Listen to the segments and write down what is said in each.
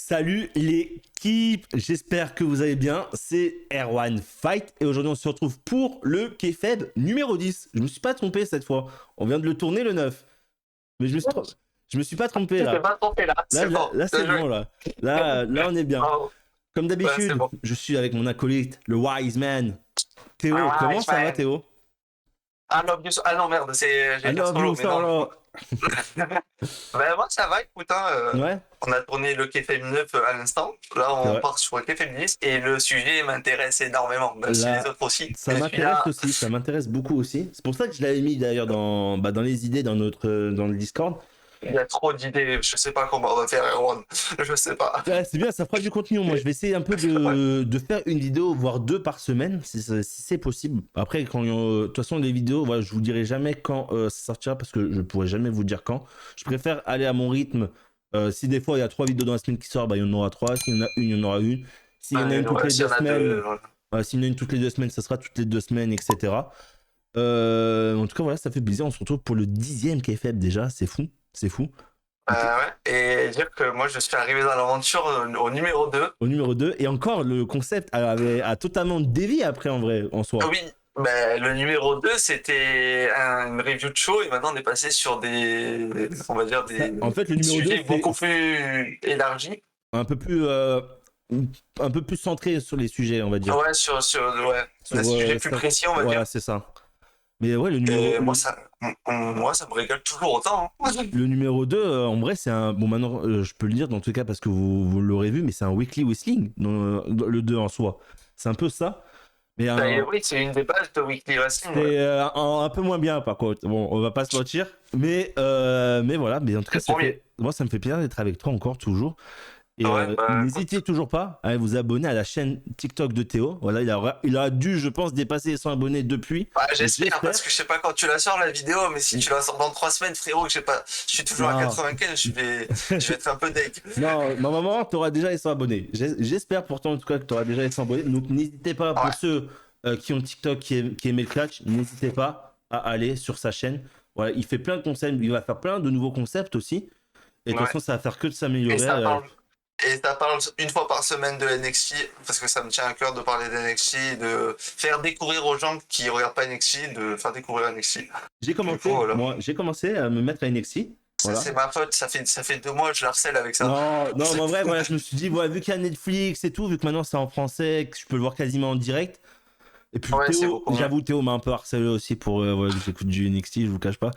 Salut l'équipe, j'espère que vous allez bien, c'est Erwan Fight et aujourd'hui on se retrouve pour le Kayfabe numéro 10. Je me suis pas trompé cette fois, on vient de le tourner le 9, mais je me suis pas trompé Tu t'es là. pas trompé là, Là, c'est là, bon. là, c'est Bien joué. bon là. Là on est bien. Bravo. Comme Ouais, c'est d'habitude, bon. je suis avec mon acolyte, le Wise Man. Théo, Ah, comment ça va Ismaël. Théo? Ah, non, ah non, merde, I j'allais dire love solo, you mais non. solo. Ben, moi, ça va, écoute, Ouais, on a tourné le KFM 9 à l'instant. Là, c'est on vrai. part sur le KFM 10 et le sujet m'intéresse énormément. Ben, si les Là, autres aussi. ça Mais m'intéresse celui-là, aussi, ça m'intéresse beaucoup aussi. C'est pour ça que je l'avais mis d'ailleurs dans les idées dans le Discord. il y a trop d'idées. Je sais pas comment on va faire, Erwan. Je sais pas. Ouais, c'est bien, ça fera du contenu. Moi, je vais essayer un peu Ouais. de faire une vidéo, voire deux par semaine, si c'est possible. Après, de toute façon, les vidéos, voilà, je vous dirai jamais quand ça sortira parce que je pourrai jamais vous dire quand. Je préfère aller à mon rythme. Si des fois il y a 3 vidéos dans la semaine qui sortent, bah, il y en aura 3. S'il y en a une, il y en aura une. S'il y en a une toutes Ouais, les s'il y deux en a semaines, deux, voilà. s'il y en a une toutes les 2 semaines, ça sera toutes les 2 semaines, etc. En tout cas, voilà, ça fait plaisir. On se retrouve pour le 10e KFF déjà. C'est fou. C'est fou. Ouais. Et dire que moi, je suis arrivé dans l'aventure au numéro 2. Au numéro 2. Et encore, le concept a totalement dévié après, en vrai, en Ah soi. oui, ben, le numéro 2 c'était une review de show et maintenant on est passé sur on va dire En fait, le numéro 2, sujets c'est beaucoup plus élargis. un peu plus, un peu plus centré sur les sujets, on va dire. Ouais, ouais, des sujets plus Ça, précis, on va voilà, dire. c'est ça. Mais ouais, Et moi, ça me régale toujours autant, hein. le numéro 2, en vrai, c'est un. Bon, maintenant, je peux le dire dans tous les cas parce que vous l'aurez vu, mais c'est un weekly whistling, dans le 2 en soi. C'est un peu ça. Mais Ben, oui, c'est une des bases de Weekly Wrestling. Ouais. c'est un peu moins bien, par contre. Bon, on va pas se mentir. Mais voilà, mais en tout cas, Le premier. moi, ça me fait plaisir d'être avec toi encore, toujours. Et Ouais, bah, n'hésitez toujours pas à vous abonner à la chaîne TikTok de Théo. Voilà, il aura dû, je pense, dépasser les 100 abonnés depuis. bah, j'espère, J'espère. parce que je sais pas quand tu la sors la vidéo, mais si tu la sors dans 3 semaines, frérot, que je suis toujours à Non, 95, je vais être un peu deg. non, normalement, tu auras déjà les 100 abonnés. J'espère pourtant, en tout cas, que tu auras déjà les 100 abonnés. Donc, n'hésitez pas, Ouais, pour ceux qui ont TikTok, qui aiment le catch, n'hésitez pas à aller sur sa chaîne. Voilà, il fait plein de concepts, il va faire plein de nouveaux concepts aussi. Et de toute ouais. façon, ça va faire que de Et s'améliorer. ça parle Et ça parle une fois par semaine de NXT, parce que ça me tient à cœur de parler d'NXT, de faire découvrir aux gens qui regardent pas NXT, de faire découvrir NXT. J'ai Du coup, commencé, voilà. moi, j'ai commencé à me mettre à NXT. Ça, Voilà. c'est ma faute, ça fait 2 mois que je la harcèle avec ça. Non, mais en vrai, voilà, je me suis dit, voilà, vu qu'il y a Netflix et tout, vu que maintenant c'est en français, que je peux le voir quasiment en direct. Et puis Ouais, c'est Théo, beaucoup mieux. j'avoue, Théo m'a un peu harcelé aussi pour voilà, que j'écoute du NXT, je vous cache pas.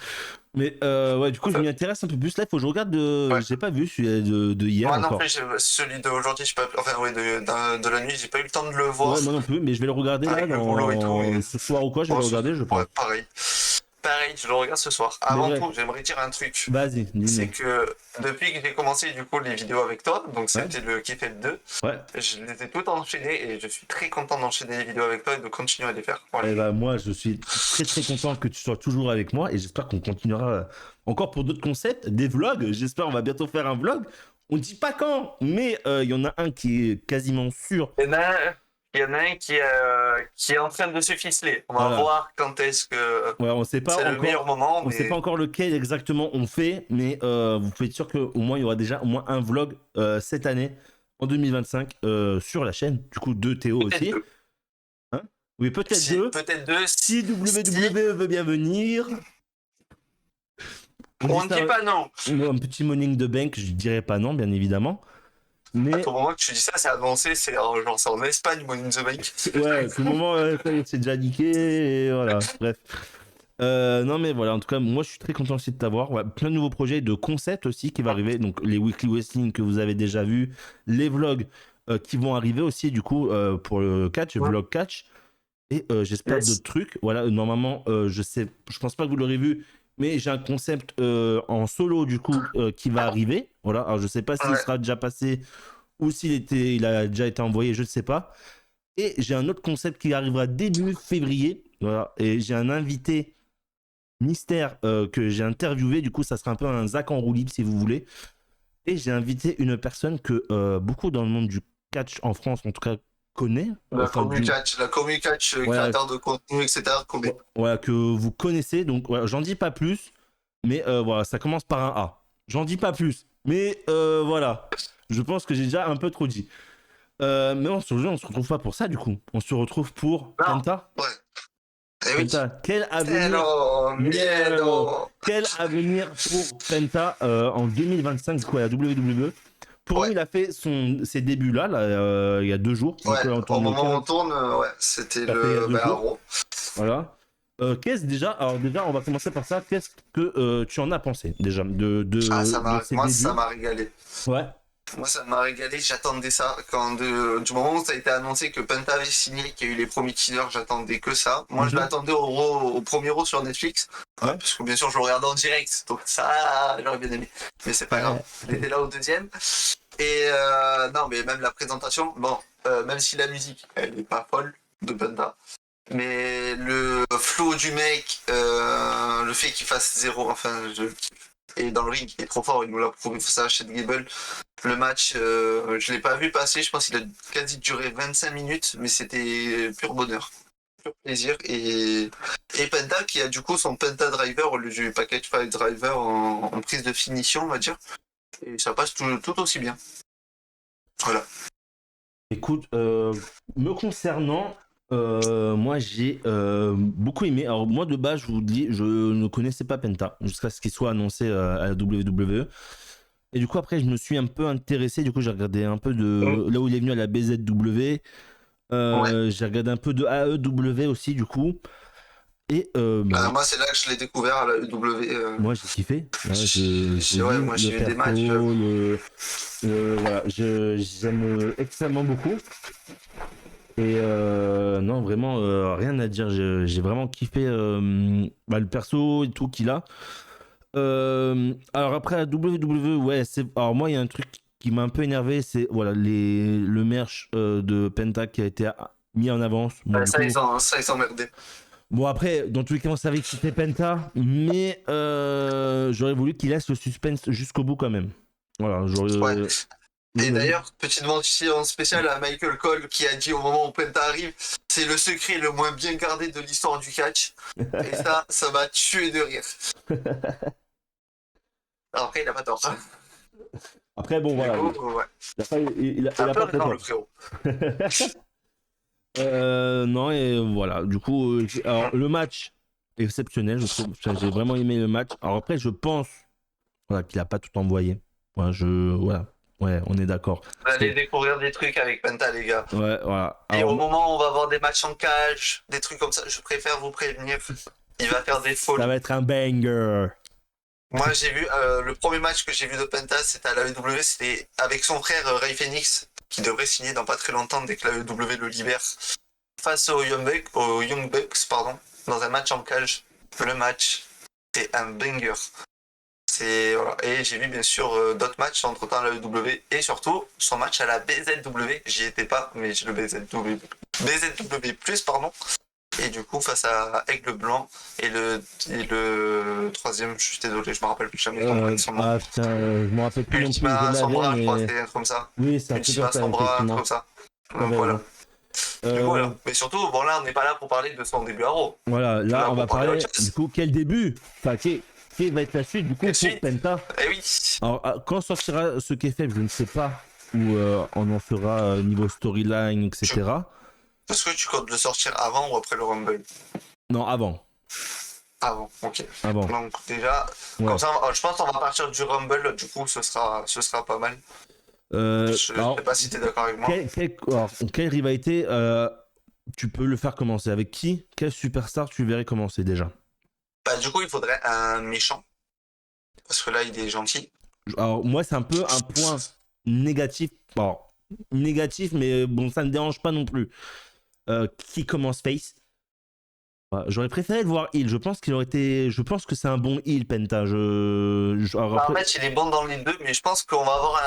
Mais ouais, du coup, je m'y intéresse un peu plus. Là, il faut que je regarde Ouais. j'ai pas vu celui de hier Moi non encore. plus, celui d'aujourd'hui, j'ai pas, enfin, ouais, de la nuit, j'ai pas eu le temps de le Ouais, voir. moi non plus, mais je vais le regarder là, Avec le boulot et tout. ce soir ou quoi, je vais Bon, le regarder, je ouais, pense. pareil. Pareil, je le regarde ce soir. Mais Avant bref, tout, j'aimerais dire un truc. vas-y, C'est dis-moi. que depuis que j'ai commencé du coup les vidéos avec toi, donc Ouais, c'était le Kiffet 2, ouais. je les ai toutes enchaînées et je suis très content d'enchaîner les vidéos avec toi et de continuer à les faire. Voilà. Et bah, moi, je suis très très content que tu sois toujours avec moi et j'espère qu'on continuera encore pour d'autres concepts, des vlogs. J'espère on va bientôt faire un vlog. On dit pas quand, mais il y en a un qui est quasiment sûr. Il y en a un qui est en train de se ficeler. On va Voilà. voir quand est-ce que Ouais, on sait pas c'est le meilleur encore. moment, On sait pas mais encore lequel exactement on fait, mais vous pouvez être sûr qu'au moins il y aura déjà au moins un vlog cette année, en 2025, sur la chaîne, du coup de Théo peut-être aussi. deux. Hein, oui, peut-être Si, deux. peut-être deux. Si Si, WWE veut bien venir, on dit on ne ça. dit pas non. Un petit morning de bank, je dirais pas non, bien évidemment. À Mais tout moment que tu dis ça, c'est annoncé, genre c'est en Espagne, Money in the Bank. ouais, c'est le moment, ça y est, c'est déjà niqué, et voilà, bref. Non mais voilà, en tout cas, moi je suis très content aussi de t'avoir. Ouais, plein de nouveaux projets, de concepts aussi qui vont arriver. Donc les weekly wrestling que vous avez déjà vus, les vlogs qui vont arriver aussi du coup pour le catch, vlog catch. Et j'espère d'autres Yes. trucs. Voilà, normalement, je pense pas que vous l'aurez vu, mais j'ai un concept en solo du coup qui va arriver. Voilà, alors je sais pas s'il Ouais. sera déjà passé ou il a déjà été envoyé, je ne sais pas. Et j'ai un autre concept qui arrivera début février. Voilà, et j'ai un invité mystère que j'ai interviewé. Du coup, ça sera un peu un Zach en roue libre si vous voulez. Et j'ai invité une personne que beaucoup dans le monde du catch en France, en tout cas, connaît. Enfin, La commu catch, ouais, créateur de contenu, etc. voilà, que vous connaissez. Donc, voilà, j'en dis pas plus. Mais voilà, ça commence par un A. J'en dis pas plus. Mais voilà. Je pense que j'ai déjà un peu trop dit. Mais aujourd'hui, on se retrouve pas pour ça, du coup. On se retrouve pour Non, Penta. ouais. Eh oui. Penta, quel avenir, Hello, miedo. quel avenir pour Penta en 2025, du coup, à la WWE. Pour nous, Ouais, il a fait ses débuts là, il y a 2 jours. ouais. Donc là, on Au tourne le moment où on 15, tourne, ouais, c'était ça fait il y a le 2 jours. Raw. Voilà. Qu'est-ce déjà, alors déjà, on va commencer par ça. Qu'est-ce que tu en as pensé déjà Ah, de ses moi, ça débuts? m'a régalé. Ouais. Moi, ça m'a régalé. J'attendais ça. Du moment où ça a été annoncé que Penta avait signé, qu'il y a eu les premiers teasers, j'attendais que ça. Moi, je Mhm. l'attendais au premier Raw sur Netflix. Ouais. Parce que bien sûr, je le regardais en direct. Donc ça, j'aurais bien aimé. Mais c'est pas grave. Ouais. Il était là au deuxième. Et non, mais même la présentation, bon, même si la musique, elle est pas folle de Penta. Mais le flow du mec, le fait qu'il fasse zéro, enfin, et dans le ring, il est trop fort, il nous l'a prouvé ça à Chad Gable. Le match, je l'ai pas vu passer, je pense qu'il a quasi duré 25 minutes, mais c'était pur bonheur, pur plaisir. Et Penta qui a du coup son Penta Driver au lieu du Package 5 Driver en prise de finition, on va dire. Et ça passe tout aussi bien. Voilà. Écoute, me concernant, moi j'ai beaucoup aimé. Alors moi de base, je vous dis, je ne connaissais pas Penta jusqu'à ce qu'il soit annoncé à la WWE. Et du coup après, je me suis un peu intéressé. Du coup, j'ai regardé un peu de là où il est venu à la BZW. Ouais. J'ai regardé un peu de AEW aussi du coup. Et bah, Moi, c'est là que je l'ai découvert à la EW. moi j'ai kiffé. Ouais, j'ai Ouais, vu moi, le j'ai eu des matchs. perso, voilà, j'aime extrêmement beaucoup. Et non, vraiment, rien à dire. J'ai vraiment kiffé bah, le perso et tout qu'il a. Alors après, la WWE, ouais, alors moi, il y a un truc qui m'a un peu énervé, c'est voilà, le merch de Penta qui a été mis en avance. Bon, du Ça, coup, ils sont merdés. bon, après, dans tous les cas, on savait que c'était Penta, mais j'aurais voulu qu'il laisse le suspense jusqu'au bout quand même. Voilà, Ouais. Et vas-y. d'ailleurs, petite mention spéciale à Michael Cole qui a dit au moment où Penta arrive, c'est le secret le moins bien gardé de l'histoire du catch. Et ça m'a tué de rire. Alors après, il a pas tort. Après, bon, Du voilà, coup, ouais. C'est il un a peu pas trop rageant tort. le frérot. Non, et voilà, du coup, alors, le match exceptionnel, je trouve. Enfin, j'ai vraiment aimé le match. Alors après, je pense voilà, qu'il a pas tout envoyé. Voilà, ouais, on est d'accord. Vous allez découvrir des trucs avec Penta, les gars. Ouais, voilà. Et Alors, au moment où on va avoir des matchs en cage, des trucs comme ça, je préfère vous prévenir. Il va faire des ça folies. va être un banger. Moi, j'ai vu le premier match que j'ai vu de Penta, c'était à la WWE, c'était avec son frère Ray Phoenix, qui devrait signer dans pas très longtemps dès que la WWE le libère, face aux Young Bucks, pardon, dans un match en cage. Le match, c'est un banger. Voilà. Et j'ai vu bien sûr d'autres matchs entre temps à la WWE et surtout son match à la BZW. J'y étais pas, mais j'ai le BZW+, pardon. Et du coup, face à Aigle Blanc et le troisième, je suis désolé, je me rappelle plus jamais son nom. Putain, je me rappelle plus non plus, je Ultima l'avais, Sombra, je crois, mais c'était un truc comme ça. oui, c'est un truc comme Ultima ça, Sombra, un truc effectivement. comme ça. Donc T'avais voilà. raison. Du coup, Euh, voilà. Mais surtout, bon là, on n'est pas là pour parler de son début à Raw. voilà, On est là, là on va pour parler parler, autre du chose. coup, quel début? Enfin, quelle va être la suite, du coup, Quelle pour suite? Penta? Eh oui. Alors, quand sortira ce qu'est fait, je ne sais pas où on en sera niveau storyline, etc. Est-ce que tu comptes le sortir avant ou après le Rumble? Non, avant. Avant, ok. Avant. Donc déjà, Ouais. comme ça, je pense qu'on va partir du Rumble, du coup, ce sera pas mal. Je Alors, sais pas si t'es d'accord avec moi. quelle rivalité tu peux le faire commencer? Avec qui? Quel superstar tu verrais commencer déjà? Bah, du coup, il faudrait un méchant. Parce que là, il est gentil. Alors, moi, c'est un peu un point négatif. Alors, négatif, mais bon, ça ne me dérange pas non plus. Qui commence face? J'aurais préféré le voir heal. Je pense qu'il aurait été. Je pense que c'est un bon heal, Penta. Alors Bah, en après... fait, il est bon dans les deux, mais je pense qu'on va avoir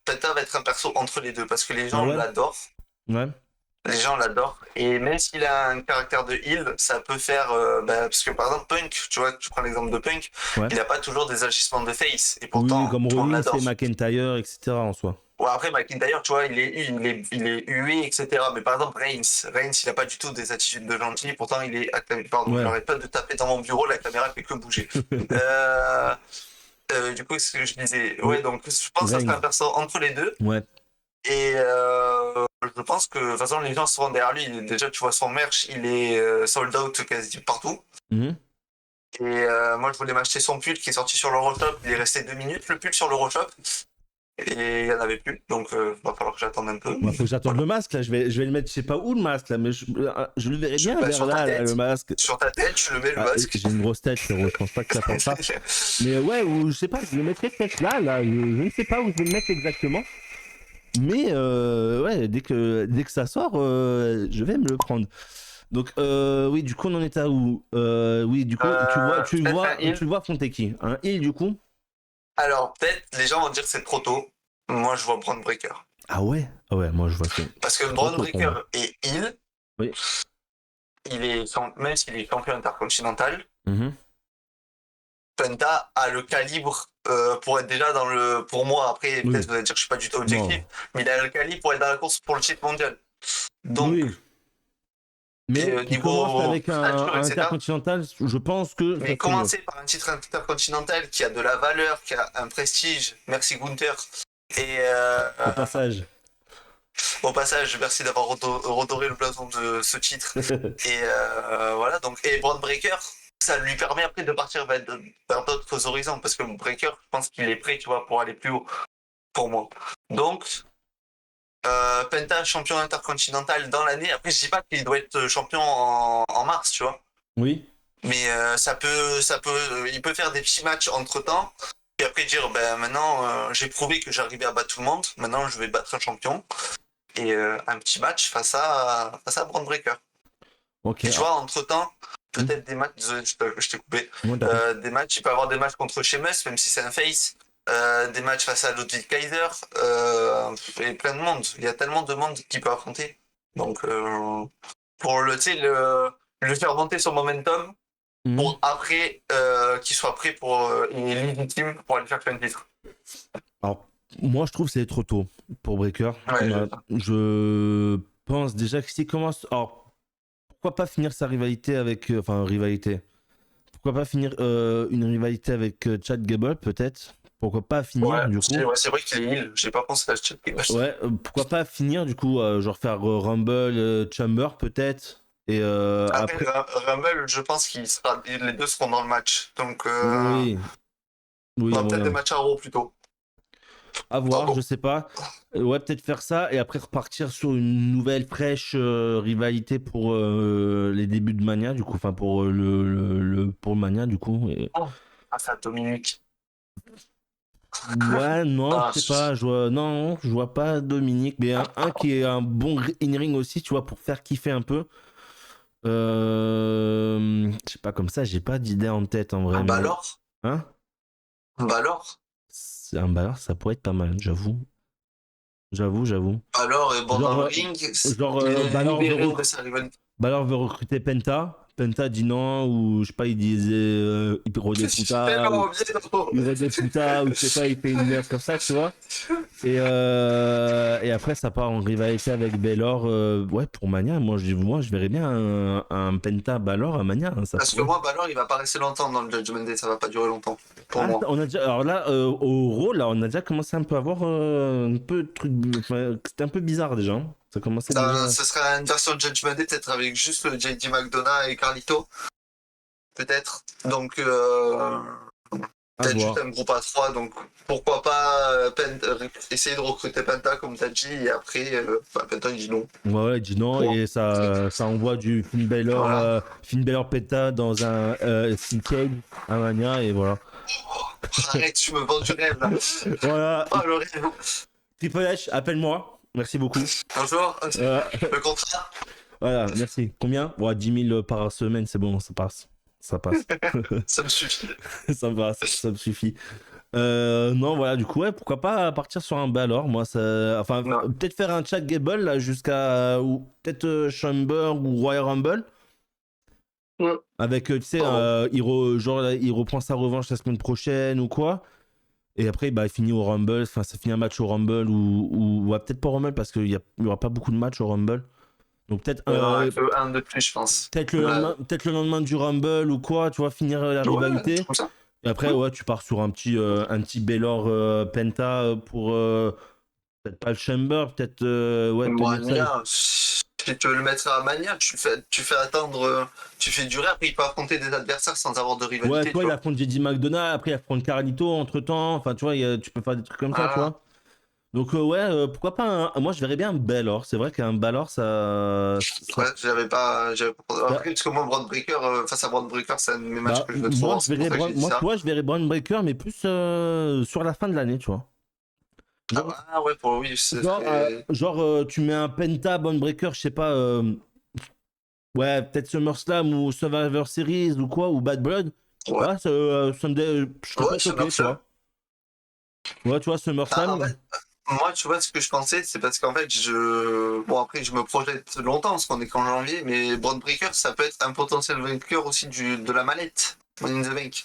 Penta va être un perso entre les deux, parce que les Ah gens ouais? l'adorent. Ouais. Les gens l'adorent. Et même s'il a un caractère de heal, ça peut faire... parce que par exemple, Punk, tu vois, tu prends l'exemple de Punk, Ouais. il a pas toujours des agissements de face. Et Oui, pourtant, comme tout le monde Rollins l'adore. et McIntyre, etc. en soi. Ouais, après, McIntyre, tu vois, il est hué, etc. Mais par exemple, Reigns, il a pas du tout des attitudes de gentil. Pourtant, il est acclamé. Pardon, Ouais. j'arrête pas de taper dans mon bureau, la caméra fait que bouger. euh, Du coup, ce que je disais, ouais, donc je pense que ça Reigns. sera un perso entre les deux. Ouais. Et je pense que de toute façon, les gens seront derrière lui. Déjà, tu vois son merch, il est sold out quasi partout. Mhm. Et moi, je voulais m'acheter son pull qui est sorti sur l'Euroshop. Il est resté 2 minutes, le pull sur l'Euroshop. Et il n'y en avait plus. Donc, il va falloir que j'attende un peu. Bah, faut que j'attende le masque là. Je vais le mettre, je sais pas où le masque là, mais je le verrai bien vers Sur ta là, tête. le masque. Sur ta tête, tu le mets le Ah, masque. j'ai une grosse tête, frérot. Je pense pas que ça passera. Mais ouais, ou je sais pas, je le mettrai peut-être là. Je ne sais pas où je vais le mettre exactement. Mais ouais, dès que ça sort, je vais me le prendre. Donc oui, du coup on en est à où oui, du coup tu vois Fonteki, un heal du coup. Alors, peut-être, les gens vont dire que c'est trop tôt. Moi, je vois Braun Breaker. Ah ouais, moi je vois que c'est Parce que trop Braun tôt pour moi. Breaker est heal. Oui. Même s'il est champion intercontinental, Mhm. Penta a le calibre pour être déjà dans le. Pour moi, après, Oui. peut-être vous allez dire que je suis pas du tout objectif, Non. mais il a le calibre pour être dans la course pour le titre mondial. Donc, Oui. Mais qui commence niveau avec stature, un etc. intercontinental, je pense que ça Mais serait mieux. commencer par un titre intercontinental qui a de la valeur, qui a un prestige, merci Gunther. Et Au passage. au passage, merci d'avoir redoré le blason de ce titre. Et voilà, donc, et Braun Breaker, ça lui permet après de partir vers d'autres horizons, parce que Breaker, je pense qu'il est prêt, tu vois, pour aller plus haut, pour moi. Donc, Penta, champion intercontinental dans l'année. Après, je dis pas qu'il doit être champion en mars, tu vois. Oui. Mais il peut faire des petits matchs entre temps. Et après dire, ben maintenant, j'ai prouvé que j'arrivais à battre tout le monde. Maintenant, je vais battre un champion. Et un petit match face à Braun Breaker. Ok. Et tu vois, entre temps, peut-être des matchs, désolé, je t'ai coupé, des matchs, il peut y avoir des matchs contre Sheamus, même si c'est un face, des matchs face à Ludwig Kaiser, et plein de monde. Il y a tellement de monde qui peut affronter. Donc, pour tu sais, le faire monter son momentum, pour après qu'il soit prêt pour une légitime pour aller chercher un titre. Alors, moi, je trouve que c'est trop tôt pour Breaker. Ouais, Je pense déjà que s'il commence. Alors, pourquoi pas finir sa rivalité avec. Enfin, rivalité. Pourquoi pas finir une rivalité avec Chad Gable, peut-être. Pourquoi pas finir, du coup. Ouais, c'est vrai qu'il est heal. J'ai pas pensé à ce chat. Ouais, pourquoi pas finir, du coup, genre faire Rumble, Chamber, peut-être. Et Après, après. Rumble, je pense les deux seront dans le match. Donc, Oui. Oui, il y a non, peut-être des moyen. matchs à Raw plutôt. À voir, je Pardon. sais pas. Ouais, peut-être faire ça et après repartir sur une nouvelle fraîche rivalité pour les débuts de Mania, du coup, enfin pour pour Mania, du coup. Ah, ça, Dominique. Ouais, non, Ah, je sais pas, non, je vois pas Dominique, mais un qui est un bon in-ring aussi, tu vois, pour faire kiffer un peu. Je sais pas, comme ça, j'ai pas d'idée en tête en vrai, un mais. Balor. Hein? Un Balor. C'est un ballard, ça pourrait être pas mal, j'avoue. J'avoue. Balor est bon dans le Genre, ring. Il genre est Balor libéré de sa rivalité. Balor veut recruter Penta. Penta dit non, ou je sais pas, il disait Hirodefuta, ou Hirodefuta, ou je sais pas, il fait une merde comme ça, tu vois. Et après, ça part en rivalité avec Baylor. Ouais, pour Mania, moi je verrais bien un Penta Balor à Mania. Hein, ça Parce que pourrait. moi, Balor, il va pas rester longtemps dans le Judgment Day. Ça va pas durer longtemps. Pour Ah, moi. on a déjà. Alors là, au Raw, là, on a déjà commencé un peu à voir un peu de trucs. Enfin, c'était un peu bizarre déjà. Hein. Ça commençait déjà. Ce sera une version de Judgment Day, peut-être avec juste le JD McDonough et Carlito. Peut-être. Donc, À peut-être juste voir. un groupe à 3, donc pourquoi pas essayer de recruter Penta comme t'as dit, et après, Penta il dit non. Ouais, il dit non, et ça envoie du Voilà. Finn Balor Penta dans un Steel Cage à Mania, et voilà. Arrête, tu me vends du rêve là. Voilà, Oh le rêve. Triple H, appelle-moi. Merci beaucoup. Bonjour, Euh, le contrat. voilà, merci. Combien? Ouais, 10 000 par semaine, c'est bon, ça passe. Ça passe. Ça me suffit. Ça passe, ça me suffit. Non, voilà, du coup, ouais, pourquoi pas partir sur un Balor, moi, ça. Enfin, Non. peut-être faire un chat Gable, là, jusqu'à. Ou peut-être Chamber ou Royal Rumble. Ouais. Avec, tu sais, genre, là, il reprend sa revanche la semaine prochaine ou quoi. Et après, bah, il finit au Rumble. Enfin, ça finit un match au Rumble ou ouais, peut-être pas au Rumble parce qu'il y aura pas beaucoup de matchs au Rumble. Donc peut-être Un de plus, je pense. peut-être le lendemain du Rumble ou quoi, tu vois, finir la Ouais, rivalité. comme ça. Et après, ouais, tu pars sur un petit Baylor Penta pour peut-être pas le Chamber, peut-être ouais, tenir ça. Mania, si tu veux le mettre à Mania, tu fais attendre, tu fais durer, après il peut affronter des adversaires sans avoir de Ouais, rivalité, toi, tu il vois. affronte JD McDonough, après il affronte Carlito entre temps. Enfin, tu vois, tu peux faire des trucs comme ça, tu Voilà. vois. Donc, ouais, pourquoi pas moi, je verrais bien un Baylor. C'est vrai qu'un Baylor, Ouais, j'avais pas. ça- Après, parce que moi, Braun Breaker, face à Braun Breaker, c'est un de mes matchs bah, que je veux trop voir, c'est pour ça que j'ai dit Moi, tu ça. vois, je verrais Braun Breaker, mais plus sur la fin de l'année, tu vois. Ah, Genre, bah, ah ouais, pour oui, ce serait. tu mets un Penta, Braun Breaker, je sais pas, ouais, peut-être SummerSlam ou Survivor Series ou quoi, ou Bad Blood. Ouais, Ouais, je serais ouais, pas choqué, tu SummerSlam. vois. Ouais, tu vois, Ah, en SummerSlam. fait, moi, tu vois, ce que je pensais, c'est parce qu'en fait, bon, après, je me projette longtemps, parce qu'on est qu'en janvier, mais Braun Breaker, ça peut être un potentiel vainqueur aussi de la mallette, Money in the Bank,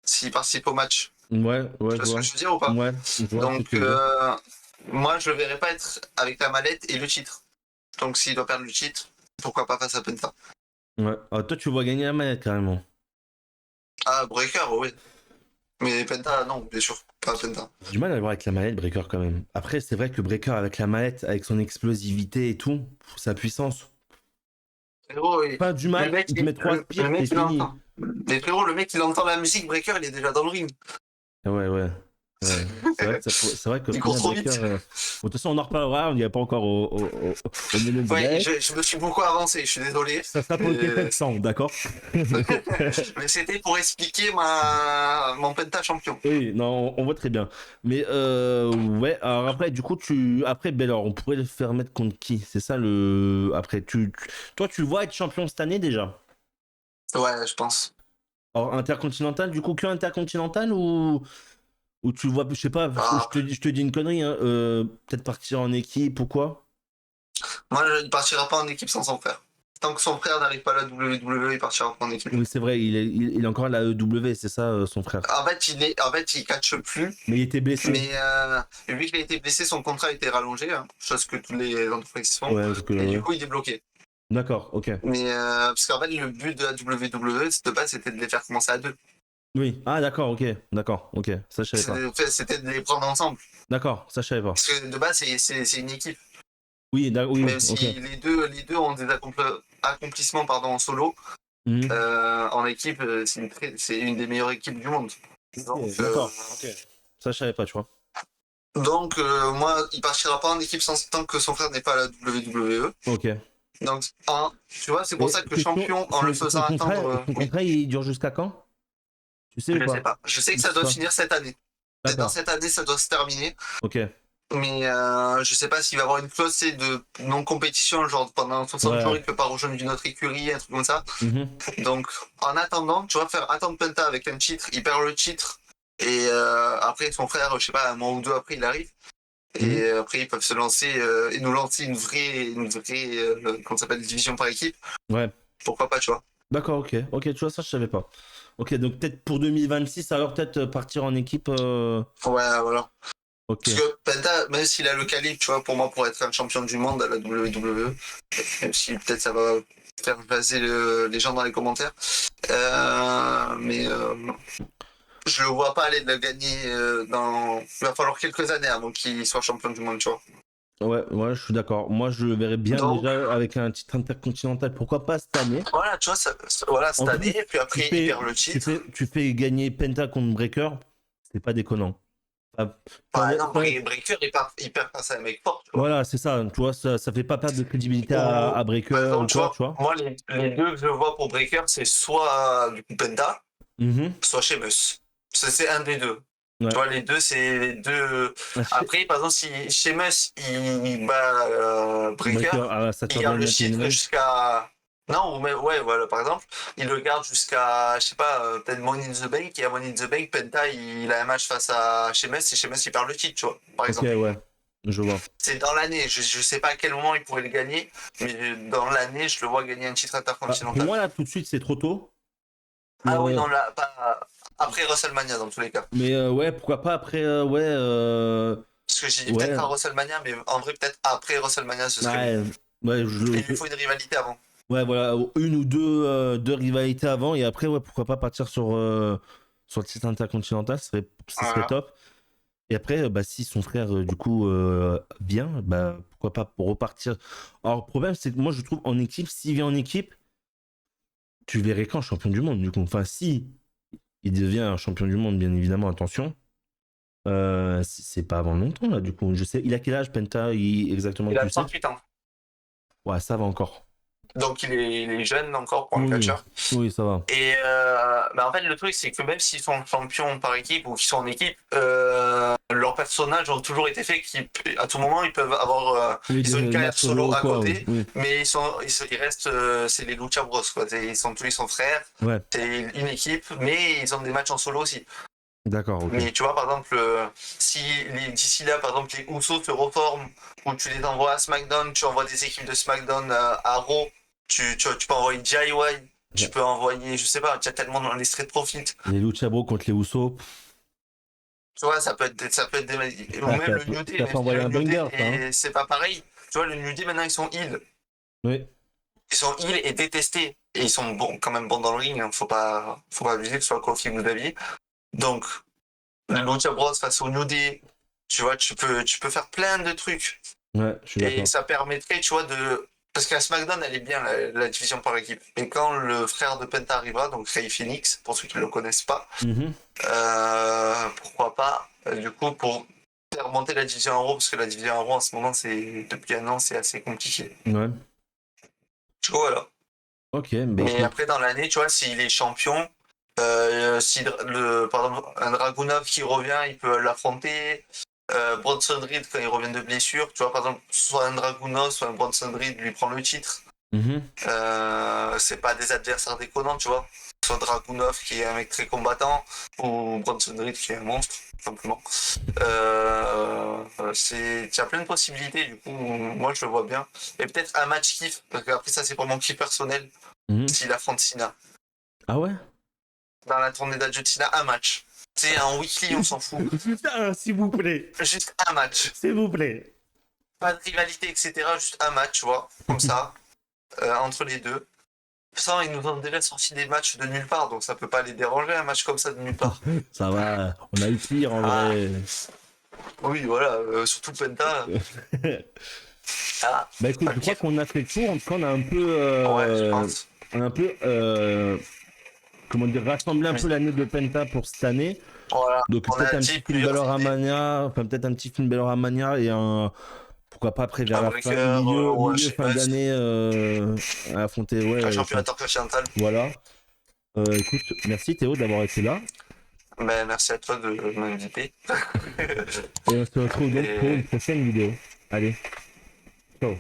s'il participe au match. Ouais, Tu ouais, je vois ce que vois. je veux dire ou pas? Ouais, je vois ce que Donc, tu veux dire. moi, je le verrais pas être avec la mallette et le titre. Donc, s'il doit perdre le titre, pourquoi pas face à Penta? Ouais. Ah, toi, tu vois gagner la manette carrément. Ah, Breaker, oui. Mais Penta, non, bien sûr, pas Penta. J'ai du mal à le voir avec la mallette, Breaker, quand même. Après, c'est vrai que Breaker, avec la mallette, avec son explosivité et tout, sa puissance. Frérot, Pas du le mal, mec, il te met trois le spires, c'est mec, il fini. entend. Mais frérot, le mec, il entend la musique, Breaker, il est déjà dans le ring. Ouais, ouais. Ouais. C'est vrai que c'est vrai que Il court finir trop Breaker. vite. Bon, de toute façon, on en reparlera, on n'y est pas encore au Money in the Ouais, Bank. je me suis beaucoup avancé, je suis désolé. Ça sera pour le Mais, T700, d'accord? mais c'était pour expliquer mon Penta champion. Oui, non, on voit très bien. Mais ouais, alors après, du coup, après Baylor, on pourrait le faire mettre contre qui? C'est ça le. Après, toi, tu vois être champion cette année déjà? Ouais, je pense. Alors, intercontinental, du coup, que intercontinental ou tu vois, je sais pas, Ah, je te dis une connerie, hein, peut-être partir en équipe ou quoi? moi, il partira pas en équipe sans son frère. Tant que son frère n'arrive pas à la WWE, il partira pas en équipe. Oui, c'est vrai, il est encore à la EW, c'est ça, son frère. En fait, il catche plus. Mais il était blessé. Mais vu qu'il a été blessé, son contrat a été rallongé, hein, chose que tous les entreprises font. Ouais, parce que, Et du ouais. coup, il est bloqué. D'accord, ok. Mais parce qu'en fait, le but de la WWE, de base, c'était de les faire commencer à deux. Oui, ah, d'accord, ok, ça je savais pas. C'était de les prendre ensemble. D'accord, ça je savais pas. Parce que de base, c'est une équipe. Oui, oui, Même si ok. les deux ont des accomplissements pardon, en solo, Mhm. en équipe, c'est une des meilleures équipes du monde. Donc, Ok, d'accord, ok. Ça je savais pas, tu vois. moi, il partira pas en équipe sans tant que son frère n'est pas à la WWE. Ok. Donc, tu vois, c'est pour Et ça que question, champion, en le faisant attendre, son oui, contrat, il dure jusqu'à quand? Tu sais ou je sais pas? pas. Je sais que Tu ça sais doit pas. finir cette année. Dans D'accord, cette année, ça doit se terminer. ok. Mais je sais pas s'il va y avoir une clause c'est de non-compétition, genre pendant 60 jours, Ouais. il peut pas rejoindre une autre écurie, un truc comme ça. Mhm. Donc, en attendant, tu vas faire attendre Penta avec un titre, il perd le titre. Et après, son frère, je sais pas, un mois ou deux après, il arrive. Et Mhm. après, ils peuvent se lancer et nous lancer une vraie comment ça s'appelle, division par équipe. Ouais. Pourquoi pas, tu vois. D'accord, ok. Ok, tu vois, ça je savais pas. Ok, donc peut-être pour 2026, alors peut-être partir en équipe. Ouais, voilà. Ok. Parce que Penta, même s'il a le calibre, tu vois, pour moi, pour être un champion du monde à la WWE, même si peut-être ça va faire passer les gens dans les commentaires, mais je le vois pas aller le gagner Il va falloir quelques années avant qu'il soit champion du monde, tu vois. Ouais, ouais, je suis d'accord. Moi, je le verrais bien Donc, déjà avec un titre intercontinental. Pourquoi pas cette année? voilà, tu vois, voilà, En cette plus, année, puis après, il perd le titre. tu fais gagner Penta contre Breaker. C'est pas déconnant. Enfin, Bah non, enfin, Breaker, il perd face à un mec fort, tu vois. voilà, c'est ça. Tu vois, ça fait pas perdre de crédibilité à Par Breaker ou exemple, tu quoi, vois, tu vois. moi, les deux que je vois pour Breaker, c'est soit du coup Penta, Mhm. soit Sheamus. C'est un des deux. Tu Ouais. vois, les deux, c'est les deux. Ah, Après, par exemple, si Sheamus, il bat Breaker, Breaker à il garde Saturday le Night Main titre Event. jusqu'à. Non, mais ouais, voilà, par exemple, il le garde jusqu'à, je sais pas, peut-être Money in the Bank, et à Money in the Bank, Penta, il a un match face à Sheamus, et Sheamus, il perd le titre, tu vois, par Ok, exemple. ouais. Je vois. C'est dans l'année, je sais pas à quel moment il pourrait le gagner, mais dans l'année, je le vois gagner un titre Bah, pour intercontinental. moi, là, tout de suite, c'est trop tôt. Ah oui, Euh, non, là, pas après WrestleMania, dans tous les cas. mais ouais, pourquoi pas après, ouais. Parce que j'ai dit peut-être Ouais. pas WrestleMania, mais en vrai, peut-être après WrestleMania, ce serait mieux. Ouais. Ouais, Il lui faut une rivalité avant. ouais, voilà, une ou deux rivalités avant et après, ouais, pourquoi pas partir sur le titre intercontinental, ce serait Voilà. top. Et après, bah, si son frère, du coup, vient, bah, pourquoi pas pour repartir. Alors, le problème, c'est que moi, je trouve en équipe, s'il vient en équipe, tu le verrais quand champion du monde, du coup. Enfin, si il devient un champion du monde, bien évidemment, attention. C'est pas avant longtemps, là, du coup. Je sais, il a quel âge, Penta, exactement, Il tu a le sais? 38 ans. Ouais, ça va encore. Donc il est jeune encore pour un Oui, catcheur. oui, ça va. Et bah en fait, le truc, c'est que même s'ils sont champions par équipe ou qu'ils sont en équipe, leurs personnages ont toujours été faits qu'à tout moment, ils peuvent avoir. Oui, Ils ont une des carrière matchs solo, solo à quoi, oui. côté, Oui. mais ils restent. C'est les Lucha Bros, quoi. Ils sont frères, Ouais, c'est une équipe, mais ils ont des matchs en solo aussi. d'accord, ok. Mais tu vois, par exemple, si d'ici là, par exemple, les Usos se reforment, ou tu les envoies à SmackDown, tu envoies des équipes de SmackDown à Raw, tu peux envoyer DIY, tu peux envoyer, je sais pas, tu as tellement dans les Street Profits. Les Lucha Bros contre les Usos. Tu vois, ça peut être ou Ah, même le New Day, ça peut même si envoyer le un New Day, banger, ça, hein. et c'est pas pareil. Tu vois, le New Day, maintenant, ils sont heal. Oui. Ils sont heal et détestés. Et ils sont bons, quand même bons dans le ring, hein. Faut pas abuser que ce soit Kofi ou Davi. Donc, le Lucha Bros face au New Day, tu vois, tu peux faire plein de trucs. Ouais, je suis Et d'accord. ça permettrait, tu vois, de. Parce qu'à SmackDown, elle est bien, la division par équipe. Et quand le frère de Penta arrivera, donc Rey Phoenix, pour ceux qui ne le connaissent pas, Mhm. pourquoi pas, du coup, pour faire monter la division en Raw, parce que la division en Raw, en ce moment, depuis un an, c'est assez compliqué. Ouais. Tu vois, voilà. Ok, bah Mais écoute. après, dans l'année, tu vois, s'il est champion, si par exemple, un Dragunov qui revient, il peut l'affronter. Bronson Reed, quand il revient de blessure, tu vois, par exemple, soit un Dragunov, soit un Bronson Reed lui prend le titre. Mhm. C'est pas des adversaires déconnants, tu vois. Soit Dragunov qui est un mec très combattant, ou Bronson Reed qui est un monstre, tout simplement. Il y a plein de possibilités, du coup, moi je le vois bien. Et peut-être un match kiff, parce qu'après ça c'est pour mon kiff personnel, Mhm. s'il affronte Cena. Ah ouais? Dans la tournée d'adieu de Cena, un match. C'est un weekly, on s'en fout. Putain, s'il vous plaît. Juste un match. S'il vous plaît. Pas de rivalité, etc. Juste un match, tu vois, comme ça, entre les deux. Ça, ils nous ont déjà sorti des matchs de nulle part, donc ça peut pas les déranger un match comme ça de nulle part. Ça va, on a eu pire en Ah, vrai. oui, voilà, surtout Penta. Ah, Bah écoute, je crois ok. qu'on a fait le tour. En tout cas, Ouais, je pense. on a un peu, comment dire, rassemblé un peu l'année de Penta pour cette année. Voilà, Donc on peut-être a un dit petit film plusieurs idées. Bellorama, enfin peut-être un petit film Bellorama et un, pourquoi pas après vers Un la fin, breaker ou un milieu fin Sheamus, d'année, à affronter, un ouais, champion intercontinental. voilà. Écoute, merci Théo d'avoir été là. Ben, merci à toi de m'inviter. Et on se retrouve donc pour Et une prochaine vidéo. Allez, ciao.